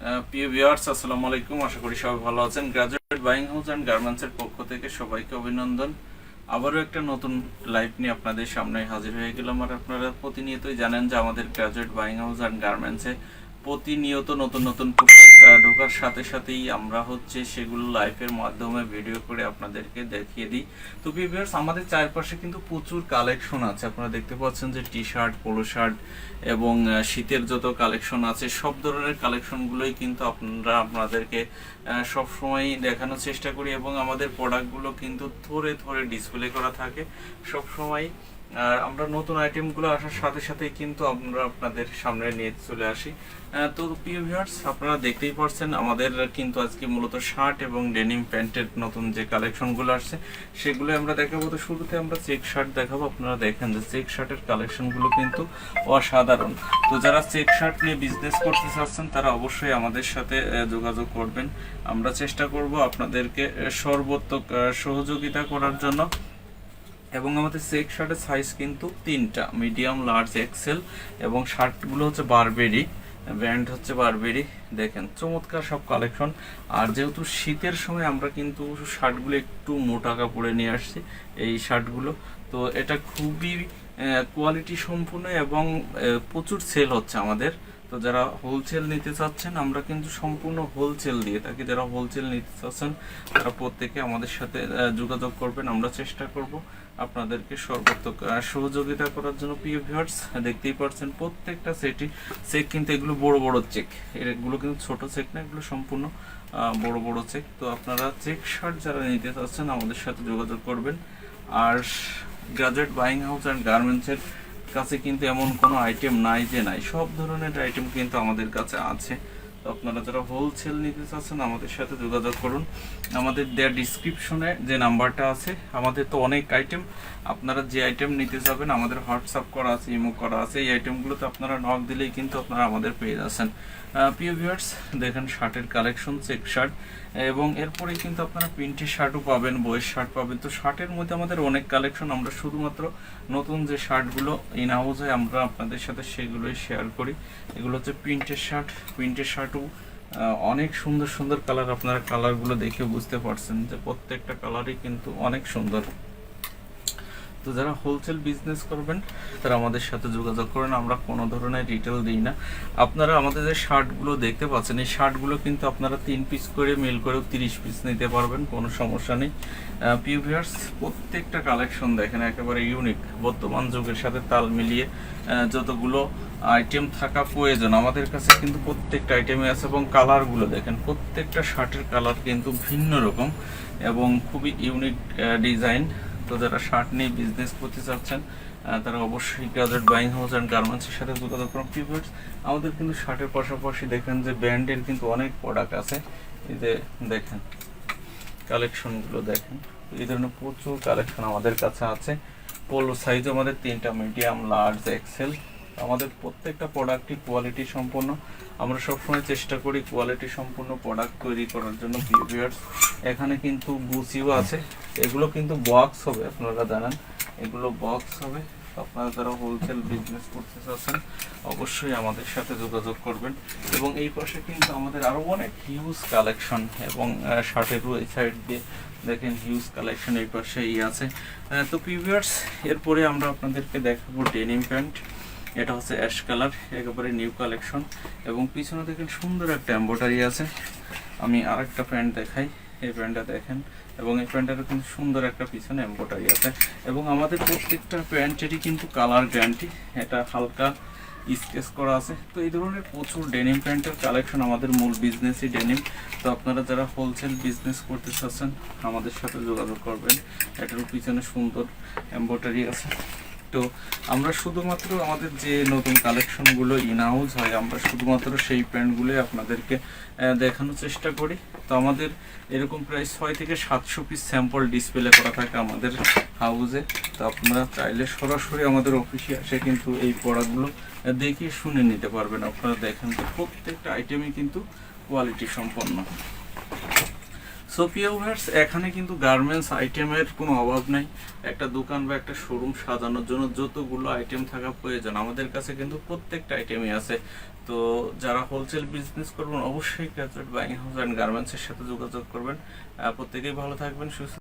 প্রিয় ভিউয়ার্স, আসসালামু আলাইকুম। আশা করি সবাই ভালো আছেন। গ্রাজুয়েট বাইং হাউস অ্যান্ড গার্মেন্টসের পক্ষ থেকে সবাইকে অভিনন্দন। আবারও একটা নতুন লাইভ নিয়ে আপনাদের সামনে হাজির হয়ে গেলাম। আর আপনারা প্রতিনিয়তই জানেন যে আমাদের গ্রাজুয়েট বাইং হাউস অ্যান্ড গার্মেন্টসে প্রতিনিয়ত নতুন নতুন ঢোকার সাথে সাথেই আমরা সেগুলো লাইভের মাধ্যমে ভিডিও করে আপনাদেরকে দেখিয়ে দিই। তো ভিউয়ার্স, আমাদের চারপাশে কিন্তু প্রচুর কালেকশন আছে। আপনারা দেখতে পাচ্ছেন যে টি শার্ট, পোলো শার্ট এবং শীতের যত কালেকশন আছে সব ধরনের কালেকশনগুলোই কিন্তু আপনাদেরকে সবসময় দেখানোর চেষ্টা করি এবং আমাদের প্রোডাক্টগুলো কিন্তু ধরে ধরে ডিসপ্লে করা থাকে সবসময়। আর আমরা নতুন আইটেমগুলো আসার সাথে সাথে কিন্তু আমরা আপনাদের সামনে নিয়ে চলে আসি। তো প্রিয় ভিউয়ার্স, আপনারা দেখতেই পাচ্ছেন আমাদের কিন্তু আজকে মূলত শার্ট এবং ডেনিম প্যান্টের নতুন যে কালেকশনগুলো আসছে সেগুলো আমরা দেখাবো। তো শুরুতে আমরা চেক শার্ট দেখাবো। আপনারা দেখেন যে চেক শার্টের কালেকশনগুলো কিন্তু অসাধারণ। তো যারা চেক শার্ট নিয়ে বিজনেস করতে চাচ্ছেন তারা অবশ্যই আমাদের সাথে যোগাযোগ করবেন। আমরা চেষ্টা করব আপনাদেরকে সর্বোত্তক সহযোগিতা করার জন্য। এবং আমাদের চেক শার্টের সাইজ কিন্তু তিনটা, মিডিয়াম, লার্জ, এক্সেল। এবং শার্টগুলো বারবেরি, ব্র্যান্ড বারবেরি। দেখেন চমৎকার সব কালেকশন। আর যেহেতু শীতের সময় আমরা কিন্তু শার্টগুলো একটু মোটা কাপড়ে নিয়ে আসছি এই শার্টগুলো। তো এটা খুবই কোয়ালিটি সম্পূর্ণ এবং প্রচুর সেল হচ্ছে আমাদের। তো যারা হোলসেল নিতে চাচ্ছেন আমরা কিন্তু সম্পূর্ণ হোলসেল দিয়ে থাকি। যারা হোলসেল নিতে চাচ্ছেন তারা প্রত্যেকে আমাদের সাথে যোগাযোগ করবেন। আমরা চেষ্টা করব আপনাদেরকে সর্বোত্তক সহযোগিতা করার জন্য। প্রিয় ভিউয়ার্স, দেখতেই পাচ্ছেন প্রত্যেকটা চেক কিন্তু এগুলো বড় বড় চেক, এগুলো কিন্তু ছোট চেক না, এগুলো সম্পূর্ণ বড় বড় চেক। তো আপনারা চেক শার্ট যারা নিতে চাচ্ছেন আমাদের সাথে যোগাযোগ করবেন। আর গ্রাজুয়েট বাইং হাউস অ্যান্ড গার্মেন্টসের কাছে কিন্তু এমন কোনো আইটেম নাই যে নাই, সব ধরনের আইটেম কিন্তু আমাদের কাছে আছে। তো আপনারা যারা হোলসেল নিতে চাচ্ছেন আমাদের সাথে যোগাযোগ করুন। আমাদের দেয়ার ডিসক্রিপশনে যে নাম্বারটা আছে, আমাদের তো অনেক আইটেম, আপনারা যে আইটেম নিতে চাবেন আমাদের হোয়াটসঅ্যাপ করা আছে, ইমো করা আছে। এই আইটেমগুলোতে আপনারা নক দিলেই কিন্তু আপনারা আমাদের পেয়ে যাচ্ছেন। প্রিয় ভিউয়ার্স, দেখেন শার্টের কালেকশন, চেক শার্ট এবং এরপরে কিন্তু আপনারা প্রিন্টের শার্টও পাবেন, বয়ের শার্ট পাবেন। তো শার্টের মধ্যে আমাদের অনেক কালেকশন। আমরা শুধুমাত্র নতুন যে শার্টগুলো ইন হাউস হয় আমরা আপনাদের সাথে সেগুলোই শেয়ার করি। এগুলো প্রিন্টের শার্ট। প্রিন্টের শার্টও অনেক সুন্দর সুন্দর কালার। আপনারা কালারগুলো দেখে বুঝতে পারছেন যে প্রত্যেকটা কালারই কিন্তু অনেক সুন্দর। তো যারা হোলসেল বিজনেস করবেন তারা আমাদের সাথে যোগাযোগ করেন। আমরা কোনো ধরনের রিটেল দিই না। আপনারা আমাদের যে শার্টগুলো দেখতে পাচ্ছেন এই শার্টগুলো কিন্তু আপনারা 3 পিস করে মিল করেও 30 পিস নিতে পারবেন, কোনো সমস্যা নেই। প্রিয় ভিউয়ার্স, প্রত্যেকটা কালেকশন দেখেন একেবারে ইউনিক, বর্তমান যুগের সাথে তাল মিলিয়ে যতগুলো আইটেম থাকা প্রয়োজন আমাদের কাছে কিন্তু প্রত্যেকটা আইটেমে আছে। এবং কালারগুলো দেখেন, প্রত্যেকটা শার্টের কালার কিন্তু ভিন্ন রকম এবং খুবই ইউনিক ডিজাইন। তো যারা শার্ট নিয়ে বিজনেস করতে চাচ্ছেন তারা অবশ্যই গ্রাজুয়েট বাইং হাউস অ্যান্ড গার্মেন্টসের সাথে যোগাযোগ করুন। ভিউয়ার্স, আমাদের কিন্তু শার্টের পাশাপাশি দেখেন যে ব্র্যান্ডের কিন্তু অনেক প্রোডাক্ট আছে। এই যে দেখেন কালেকশনগুলো দেখেন, এই ধরনের প্রচুর কালেকশন আমাদের কাছে আছে। পোলো সাইজ আমাদের 3টা, মিডিয়াম, লার্জ, এক্সেল। আমাদের প্রত্যেকটা প্রোডাক্টই কোয়ালিটি সম্পন্ন। আমরা সবসময় চেষ্টা করি কোয়ালিটি সম্পূর্ণ প্রোডাক্ট তৈরি করার জন্য। ভিউয়ার্স, এখানে কিন্তু গুচিও আছে, এগুলো কিন্তু বক্স হবে, আপনারা জানেন এগুলো বক্স হবে। আপনারা যারা হোলসেল বিজনেস করতে চাচ্ছেন অবশ্যই আমাদের সাথে যোগাযোগ করবেন। এবং এই পাশে কিন্তু আমাদের আরও অনেক হিউজ কালেকশন এবং শার্টেরও এই সাইড দিয়ে দেখেন হিউজ কালেকশন এই পাশে আছে। তো ভিউয়ার্স, এরপরে আমরা আপনাদেরকে দেখাবো ডেনিম প্যান্ট। এটা অ্যাশ কালার, একেবারে নিউ কালেকশন। এবং পিছনে দেখেন সুন্দর একটা এমব্রয়ডারি আছে। আমি আরেকটা প্যান্ট দেখাই, এই প্যান্টটা দেখেন। এবং এই প্যান্টটারও কিন্তু সুন্দর একটা পিছনে এমব্রয়ডারি আছে। এবং আমাদের প্রত্যেকটা প্যান্টেরই কিন্তু কালার গ্যারান্টি, এটা হালকা স্কেচ করা আছে। তো এই ধরনের প্রচুর ডেনিম প্যান্টের কালেকশন। আমাদের মূল বিজনেসই ডেনিম। তো আপনারা যারা হোলসেল বিজনেস করতে চাচ্ছেন আমাদের সাথে যোগাযোগ করবেন। এটারও পিছনে সুন্দর এমব্রয়ডারি আছে। তো আমরা শুধুমাত্র আমাদের যে নতুন কালেকশনগুলো ইন হাউস হয় আমরা শুধুমাত্র সেই প্যান্টগুলোই আপনাদেরকে দেখানোর চেষ্টা করি। তো আমাদের এরকম প্রায় 6 থেকে 700 পিস স্যাম্পল ডিসপ্লে করা থাকে আমাদের হাউসে। তো আপনারা চাইলে সরাসরি আমাদের অফিসে এসে কিন্তু এই প্রোডাক্টগুলো দেখে শুনে নিতে পারবেন। আপনারা দেখেন তো প্রত্যেকটা আইটেমই কিন্তু কোয়ালিটি সম্পন্ন। সো প্রিয় ভিউয়ার্স, এখানে কিন্তু গার্মেন্টস আইটেমের কোনো অভাব নাই। একটা দোকান বা একটা শোরুম সাজানোর জন্য যতগুলো আইটেম থাকা প্রয়োজন আমাদের কাছে কিন্তু প্রত্যেকটা আইটেমই আছে। তো যারা হোলসেল বিজনেস করবেন অবশ্যই গ্রাজুয়েট বাইং হাউস অ্যান্ড গার্মেন্টসের সাথে যোগাযোগ করবেন। প্রত্যেকেই ভালো থাকবেন, সুস্থ